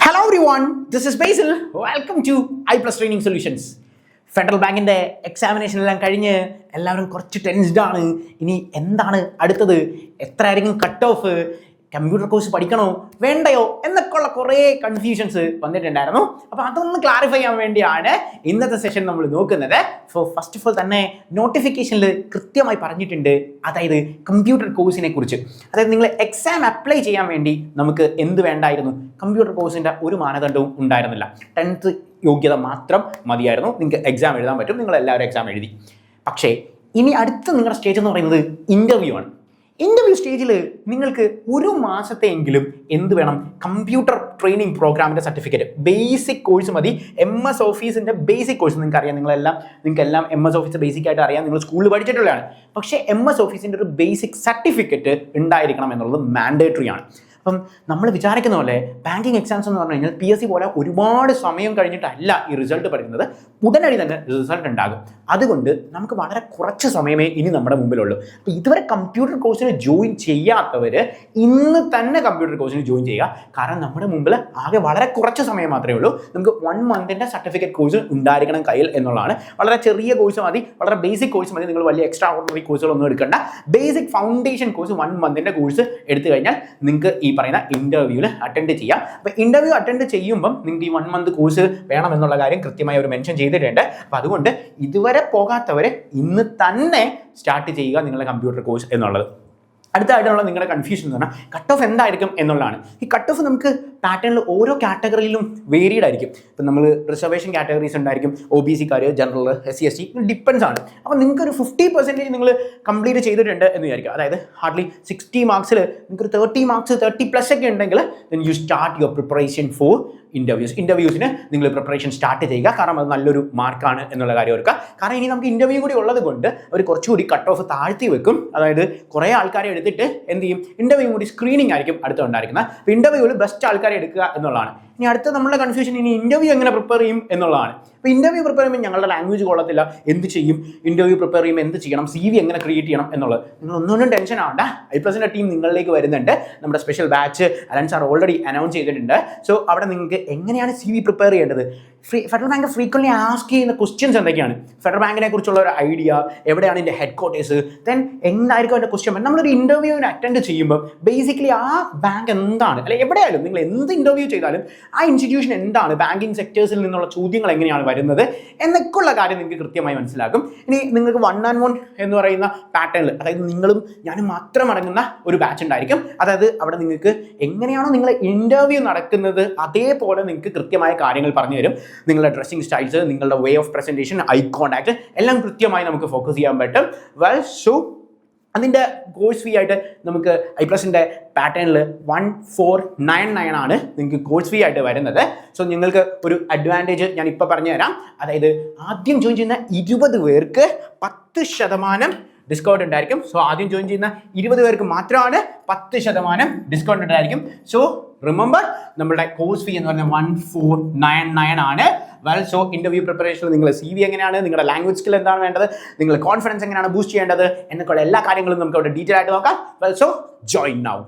Hello everyone, this is Basil. Welcome to I Plus Training Solutions. Federal ബാങ്കിൻ്റെ എക്സാമിനേഷനെല്ലാം കഴിഞ്ഞ് എല്ലാവരും കുറച്ച് ടെൻസ്ഡ് ആണ്. ഇനി എന്താണ് അടുത്തത്, എത്രയായിരിക്കും കട്ട് ഓഫ്, കമ്പ്യൂട്ടർ കോഴ്സ് പഠിക്കണോ വേണ്ടയോ എന്നൊക്കെയുള്ള കുറേ കൺഫ്യൂഷൻസ് വന്നിട്ടുണ്ടായിരുന്നു. അപ്പോൾ അതൊന്ന് ക്ലാരിഫൈ ചെയ്യാൻ വേണ്ടിയാണ് ഇന്നത്തെ സെഷൻ നമ്മൾ നോക്കുന്നത്. സോ ഫസ്റ്റ് ഓഫ് ഓൾ തന്നെ നോട്ടിഫിക്കേഷനിൽ കൃത്യമായി പറഞ്ഞിട്ടുണ്ട്, അതായത് കമ്പ്യൂട്ടർ കോഴ്സിനെ കുറിച്ച്. അതായത് നിങ്ങൾ എക്സാം അപ്ലൈ ചെയ്യാൻ വേണ്ടി നമുക്ക് എന്ത് വേണ്ടായിരുന്നു, കമ്പ്യൂട്ടർ കോഴ്സിൻ്റെ ഒരു മാനദണ്ഡവും ഉണ്ടായിരുന്നില്ല. 10th യോഗ്യത മാത്രം മതിയായിരുന്നു, നിങ്ങൾക്ക് എക്സാം എഴുതാൻ പറ്റും. നിങ്ങളെല്ലാവരും എക്സാം എഴുതി. പക്ഷേ ഇനി അടുത്ത നിങ്ങളുടെ സ്റ്റേജ് എന്ന് പറയുന്നത് ഇൻ്റർവ്യൂ ആണ്. ഇൻ്റർവ്യൂ സ്റ്റേജിൽ നിങ്ങൾക്ക് ഒരു മാസത്തെയെങ്കിലും എന്ത് വേണം, കമ്പ്യൂട്ടർ ട്രെയിനിങ് പ്രോഗ്രാമിൻ്റെ സർട്ടിഫിക്കറ്റ്, ബേസിക് കോഴ്സ് മതി. MS ഓഫീസിൻ്റെ ബേസിക് കോഴ്സ് നിങ്ങൾക്ക് അറിയാം, നിങ്ങൾക്കെല്ലാം MS ഓഫീസ് ബേസിക് ആയിട്ട് അറിയാം, നിങ്ങൾ സ്കൂളിൽ പഠിച്ചിട്ടുള്ളതാണ്. പക്ഷേ MS ഓഫീസിൻ്റെ ഒരു ബേസിക് സർട്ടിഫിക്കറ്റ് ഉണ്ടായിരിക്കണം എന്നുള്ളത് മാൻഡേറ്ററി ആണ്. അപ്പം നമ്മൾ വിചാരിക്കുന്ന പോലെ ബാങ്കിങ് എക്സാംസ് എന്ന് പറഞ്ഞു കഴിഞ്ഞാൽ PSC പോലെ ഒരുപാട് സമയം കഴിഞ്ഞിട്ടല്ല ഈ റിസൾട്ട് പഠിക്കുന്നത്, ഉടനടി തന്നെ റിസൾട്ട് ഉണ്ടാകും. അതുകൊണ്ട് നമുക്ക് വളരെ കുറച്ച് സമയമേ ഇനി നമ്മുടെ മുമ്പിലുള്ളൂ. അപ്പോൾ ഇതുവരെ കമ്പ്യൂട്ടർ കോഴ്സിന് ജോയിൻ ചെയ്യാത്തവർ ഇന്ന് തന്നെ കമ്പ്യൂട്ടർ കോഴ്സിന് ജോയിൻ ചെയ്യുക. കാരണം നമ്മുടെ മുമ്പിൽ ആകെ വളരെ കുറച്ച് സമയം മാത്രമേ ഉള്ളൂ. നമുക്ക് 1 മന്തിൻ്റെ സർട്ടിഫിക്കറ്റ് കോഴ്സ് ഉണ്ടായിരിക്കണം കയ്യിൽ എന്നുള്ളതാണ്. വളരെ ചെറിയ കോഴ്സ് മതി, വളരെ ബേസിക് കോഴ്സ് മതി. നിങ്ങൾ വലിയ എക്സ്ട്രാ ഓർഡിനറി കോഴ്സുകളൊന്നും എടുക്കേണ്ട. ബേസിക് ഫൗണ്ടേഷൻ കോഴ്സ് 1 മന്തിൻ്റെ കോഴ്സ് എടുത്തു കഴിഞ്ഞാൽ നിങ്ങൾക്ക് ഈ പറയുന്ന ഇന്റർവ്യൂവിൽ അറ്റൻഡ് ചെയ്യാം. അപ്പോൾ ഇന്റർവ്യൂ അറ്റൻഡ് ചെയ്യുമ്പം നിങ്ങൾക്ക് ഈ 1 മന്ത് കോഴ്സ് വേണമെന്നുള്ള കാര്യം കൃത്യമായി അവർ മെൻഷൻ ചെയ്തിട്ടുണ്ട്. അപ്പോൾ അതുകൊണ്ട് ഇതുവരെ പോകാത്തവരെ ഇന്ന് തന്നെ സ്റ്റാർട്ട് ചെയ്യുക നിങ്ങളുടെ കമ്പ്യൂട്ടർ കോഴ്സ് എന്നുള്ളത്. അടുത്തായിട്ടുള്ള നിങ്ങളുടെ കൺഫ്യൂഷൻ എന്ന് പറഞ്ഞാൽ കട്ട് ഓഫ് എന്തായിരിക്കും എന്നുള്ളതാണ്. ഈ കട്ട് ഓഫ് നമുക്ക് പാറ്റേണിൽ ഓരോ കാറ്റഗറിയിലും വേരിയഡ് ആയിരിക്കും. ഇപ്പം നമ്മൾ റിസർവേഷൻ കാറ്റഗറീസ് ഉണ്ടായിരിക്കും, OBC-ക്കാർ, ജനറൽ, SC ST, ഡിപ്പെൻസ് ആണ്. അപ്പോൾ നിങ്ങൾക്കൊരു 50% നിങ്ങൾ കംപ്ലീറ്റ് ചെയ്തിട്ടുണ്ട് എന്ന് വിചാരിക്കുക. അതായത് ഹാർഡ്ലി 60 മാർക്സിൽ നിങ്ങൾക്കൊരു 30 മാർക്സ് 30+ ഒക്കെ ഉണ്ടെങ്കിൽ then you start your preparation for ഇൻ്റർവ്യൂസിന് നിങ്ങൾ പ്രിപ്പറേഷൻ സ്റ്റാർട്ട് ചെയ്യുക. കാരണം അത് നല്ലൊരു മാർക്കാണ് എന്നുള്ള കാര്യം ഓർക്കുക. കാരണം ഇനി നമുക്ക് ഇൻ്റർവ്യൂ കൂടി ഉള്ളത് കൊണ്ട് അവർ കുറച്ചുകൂടി കട്ട് ഓഫ് താഴ്ത്തി വെക്കും. അതായത് കുറേ ആൾക്കാരെ എടുത്തിട്ട് എന്ത് ചെയ്യും, ഇൻ്റർവ്യൂ കൂടി സ്ക്രീനിങ് ആയിരിക്കും അടുത്തുണ്ടായിരിക്കുന്നത്. അപ്പോൾ ഇൻ്റർവ്യൂവിൽ ബെസ്റ്റ് ആൾക്കാരെ എടുക്കുക എന്നുള്ളതാണ്. ഇനി അടുത്ത നമ്മുടെ കൺഫ്യൂഷൻ ഇനി ഇൻ്റർവ്യൂ എങ്ങനെ പ്രിപ്പയർ ചെയ്യും എന്നുള്ളതാണ്. അപ്പോൾ ഇൻ്റർവ്യൂ പ്രിപ്പയർ ചെയ്യുമ്പോൾ ഞങ്ങളുടെ ലാംഗ്വേജ് കൊള്ളത്തില്ല, എന്ത് ചെയ്യും, ഇൻ്റർവ്യൂ പ്രിപ്പയർ ചെയ്യുമ്പോൾ എന്ത് ചെയ്യണം, CV എങ്ങനെ ക്രിയേറ്റ് ചെയ്യണം എന്നുള്ളത് നിങ്ങൾ ഒന്നും ടെൻഷൻ ആവണ്ട. I+ന്റെ ടീം നിങ്ങളിലേക്ക് വരുന്നുണ്ട്. നമ്മുടെ special batch Allen sir already announce ചെയ്തിട്ടുണ്ട്. സോ അവിടെ നിങ്ങൾക്ക് എങ്ങനെയാണ് CV പ്രിപ്പയർ ചെയ്യേണ്ടത്, ഫെഡറൽ ബാങ്ക് ഫ്രീക്വൻലി ആസ്ക് ചെയ്യുന്ന ക്വസ്റ്റ്യൻസ് എന്തൊക്കെയാണ്, ഫെഡറൽ ബാങ്കിനെ കുറിച്ചുള്ള ഒരു ഐഡിയ, എവിടെയാണ് ഇതിൻ്റെ ഹെഡ് ക്വാർട്ടേഴ്സ്, ദെൻ എന്തായിരിക്കും അതിൻ്റെ ക്വസ്റ്റ്യൻ. നമ്മളൊരു ഇൻ്റർവ്യൂവിന് അറ്റൻഡ് ചെയ്യുമ്പോൾ ബേസിക്കലി ആ ബാങ്ക് എന്താണ്, അല്ലെ എവിടെയായാലും നിങ്ങൾ എന്ത് ഇൻ്റർവ്യൂ ചെയ്താലും ആ ഇൻസ്റ്റിറ്റ്യൂഷൻ എന്താണ്, ബാങ്കിങ് സെക്ടേഴ്സിൽ നിന്നുള്ള ചോദ്യങ്ങൾ എങ്ങനെയാണ് വരുന്നത് എന്നൊക്കെയുള്ള കാര്യം നിങ്ങൾക്ക് കൃത്യമായി മനസ്സിലാക്കും. ഇനി നിങ്ങൾക്ക് 1-on-1 എന്ന് പറയുന്ന പാറ്റേണിൽ, അതായത് നിങ്ങളും ഞാനും മാത്രം അടങ്ങുന്ന ഒരു ബാച്ച് ഉണ്ടായിരിക്കും. അതായത് അവിടെ നിങ്ങൾക്ക് എങ്ങനെയാണോ നിങ്ങളെ ഇൻ്റർവ്യൂ നടക്കുന്നത് അതേപോലെ നിങ്ങൾക്ക് കൃത്യമായ കാര്യങ്ങൾ പറഞ്ഞു തരും. നിങ്ങളുടെ ഡ്രസ്സിങ് സ്റ്റൈൽസ്, നിങ്ങളുടെ way of presentation, eye contact എല്ലാം കൃത്യമായി നമുക്ക് ഫോക്കസ് ചെയ്യാൻ പറ്റും. സോ അതിൻ്റെ കോഴ്സ് ഫീ ആയിട്ട് നമുക്ക് I+ന്റെ പാറ്റേണിൽ 1499 ആണ് നിങ്ങൾക്ക് കോഴ്സ് ഫീ ആയിട്ട് വരുന്നത്. സോ നിങ്ങൾക്ക് ഒരു അഡ്വാൻറ്റേജ് ഞാൻ ഇപ്പോൾ പറഞ്ഞു തരാം. അതായത് ആദ്യം ജോയിൻ ചെയ്യുന്ന 20 പേർക്ക് 10% ഡിസ്കൗണ്ട് ഉണ്ടായിരിക്കും. സോ ആദ്യം ജോയിൻ ചെയ്യുന്ന 20 പേർക്ക് മാത്രമാണ് 10% ഡിസ്കൗണ്ട് ഉണ്ടായിരിക്കും. സോ റിമെമ്പർ, നമ്മുടെ കോഴ്സ് ഫീ എന്ന് പറഞ്ഞാൽ 1499 ആണ്. സോ ഇന്റർവ്യൂ പ്രിപ്പറേഷനിൽ നിങ്ങൾ CV എങ്ങനെയാണ്, നിങ്ങളുടെ ലാംഗ്വേജ് സ്കിൽ എന്താണ് വേണ്ടത്, നിങ്ങളുടെ കോൺഫിഡൻസ് എങ്ങനെയാണ് ബൂസ്റ്റ് ചെയ്യേണ്ടത് എന്നൊക്കെയുള്ള എല്ലാ കാര്യങ്ങളും നമുക്ക് അവിടെ ഡീറ്റെയിൽ ആയിട്ട് നോക്കാം. So join now.